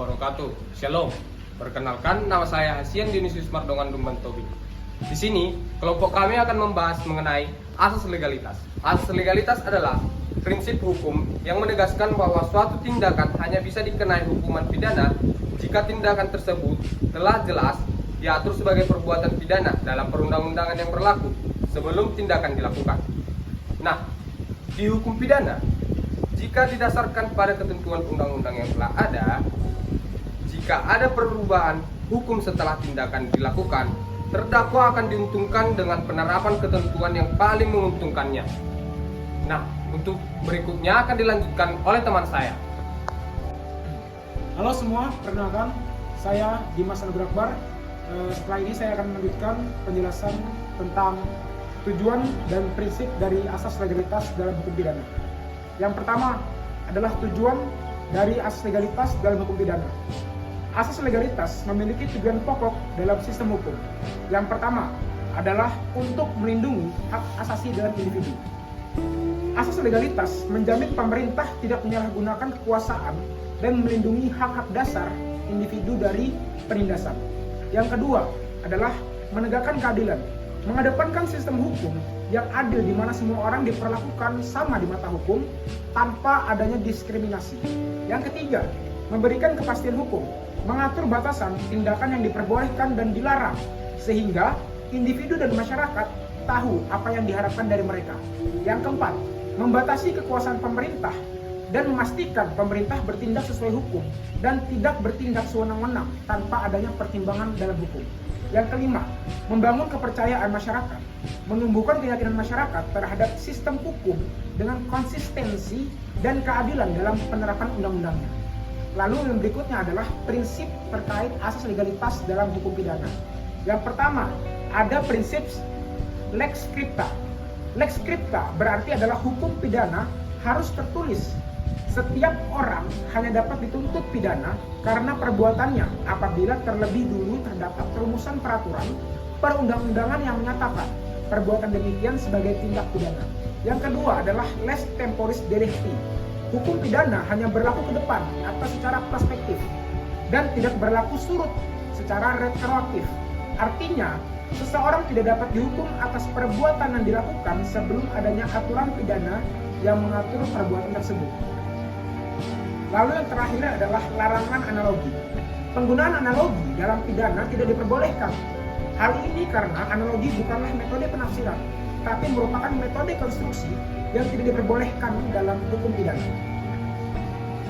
wabarakatuh. Shalom. Perkenalkan, nama saya Hasian Dionysius Mardongan Dumban Tobing. Di sini, kelompok kami akan membahas mengenai asas legalitas. Asas legalitas adalah prinsip hukum yang menegaskan bahwa suatu tindakan hanya bisa dikenai hukuman pidana jika tindakan tersebut telah jelas diatur sebagai perbuatan pidana dalam perundang-undangan yang berlaku sebelum tindakan dilakukan. Nah, di hukum pidana, jika didasarkan pada ketentuan undang-undang yang telah ada, jika ada perubahan hukum setelah tindakan dilakukan, terdakwa akan diuntungkan dengan penerapan ketentuan yang paling menguntungkannya. Nah, untuk berikutnya akan dilanjutkan oleh teman saya. Halo semua, perkenalkan saya Dimas Anugrah Akbar. Setelah ini saya akan melanjutkan penjelasan tentang tujuan dan prinsip dari asas legalitas dalam hukum pidana. Yang pertama adalah tujuan dari asas legalitas dalam hukum pidana. Asas legalitas memiliki tujuan pokok dalam sistem hukum. Yang pertama adalah untuk melindungi hak asasi dalam individu. Asas legalitas menjamin pemerintah tidak menyalahgunakan kekuasaan dan melindungi hak-hak dasar individu dari penindasan. Yang kedua adalah menegakkan keadilan, mengedepankan sistem hukum yang adil di mana semua orang diperlakukan sama di mata hukum tanpa adanya diskriminasi. Yang ketiga, memberikan kepastian hukum, mengatur batasan tindakan yang diperbolehkan dan dilarang sehingga individu dan masyarakat tahu apa yang diharapkan dari mereka. Yang keempat, membatasi kekuasaan pemerintah dan memastikan pemerintah bertindak sesuai hukum dan tidak bertindak sewenang-wenang tanpa adanya pertimbangan dalam hukum. Yang kelima, membangun kepercayaan masyarakat, menumbuhkan keyakinan masyarakat terhadap sistem hukum dengan konsistensi dan keadilan dalam penerapan undang-undangnya. Lalu yang berikutnya adalah prinsip terkait asas legalitas dalam hukum pidana. Yang pertama, ada prinsip lex scripta. Lex scripta berarti adalah hukum pidana harus tertulis. Setiap orang hanya dapat dituntut pidana karena perbuatannya apabila terlebih dulu terdapat rumusan peraturan perundang-undangan yang menyatakan perbuatan demikian sebagai tindak pidana. Yang kedua adalah lex temporis delicti. Hukum pidana hanya berlaku ke depan atau secara prospektif dan tidak berlaku surut secara retroaktif. Artinya, seseorang tidak dapat dihukum atas perbuatan yang dilakukan sebelum adanya aturan pidana yang mengatur perbuatan tersebut. Lalu yang terakhir adalah larangan analogi. Penggunaan analogi dalam pidana tidak diperbolehkan. Hal ini karena analogi bukanlah metode penafsiran, tapi merupakan metode konstruksi yang tidak diperbolehkan dalam hukum pidana.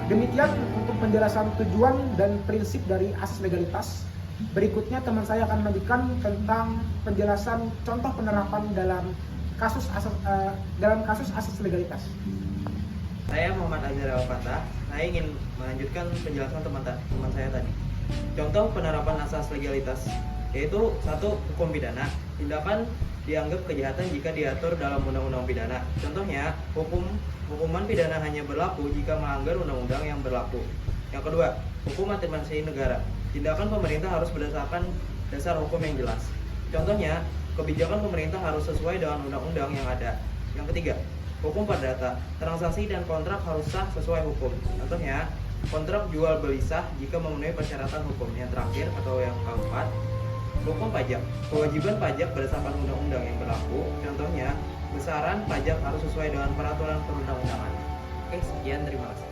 Demikian untuk penjelasan tujuan dan prinsip dari asas legalitas. Berikutnya teman saya akan melanjutkan tentang penjelasan contoh penerapan dalam kasus asas legalitas. Saya Muhammad Azhar Al-Fatah. Saya ingin melanjutkan penjelasan teman saya tadi. Contoh penerapan asas legalitas yaitu satu, hukum pidana. Tindakan dianggap kejahatan jika diatur dalam undang-undang pidana. Contohnya, hukuman pidana hanya berlaku jika melanggar undang-undang yang berlaku. Yang kedua, hukum administrasi negara. Tindakan pemerintah harus berdasarkan dasar hukum yang jelas. Contohnya, kebijakan pemerintah harus sesuai dengan undang-undang yang ada. Yang ketiga, hukum perdata. Transaksi dan kontrak harus sah sesuai hukum. Contohnya, kontrak jual beli sah jika memenuhi persyaratan hukum. Yang terakhir atau yang keempat, hukum pajak. Kewajiban pajak berdasarkan undang-undang yang berlaku. Contohnya, besaran pajak harus sesuai dengan peraturan perundang-undangan. Oke, sekian, terima kasih.